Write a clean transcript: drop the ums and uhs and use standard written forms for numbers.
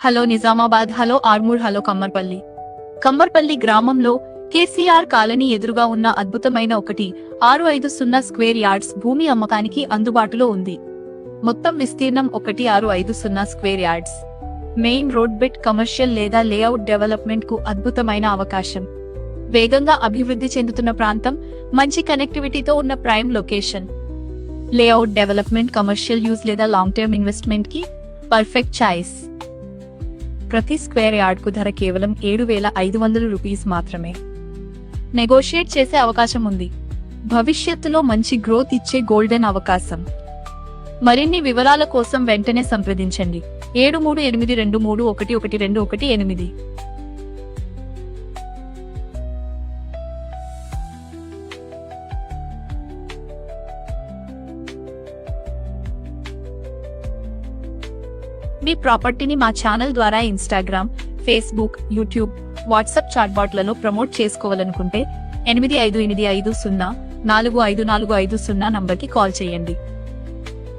Hello Nizamabad, hello Armoor, hello Kammarpalli గ్రామంలో KCR colony ఎదురుగా ఉన్న అద్భుతమైన 1.650 స్క్వేర్ యార్డ్స్ భూమి అమ్మకానికి అందుబాటులో ఉంది. మొత్తం విస్తీర్ణం 1.650 square yards. Main road bit commercial లేదా లేఅవుట్ డెవలప్మెంట్ కు అద్భుతమైన అవకాశం. వేగంగా అభివృద్ధి చెందుతున్న ప్రాంతం, మంచి కనెక్టివిటీతో ఉన్న prime location. Layout development, commercial use లేదా లాంగ్ టర్మ్ ఇన్వెస్ట్మెంట్ కి పర్ఫెక్ట్ చాయిస్. ప్రతి స్క్వేర్ యార్డ్ కు ధర కేవలం 7,500 రూపీస్ మాత్రమే. నెగోషియేట్ చేసే అవకాశం ఉంది. భవిష్యత్తులో మంచి గ్రోత్ ఇచ్చే గోల్డెన్ అవకాశం. మరిన్ని వివరాల కోసం వెంటనే సంప్రదించండి 7382311128. మీ ప్రాపర్టీని మా ఛానల్ ద్వారా ఇన్స్టాగ్రామ్, ఫేస్బుక్, యూట్యూబ్, వాట్సాప్ చాట్బాట్లలో ప్రమోట్ చేసుకోవాలనుకుంటే 8585045450 నంబర్కి కాల్ చేయండి.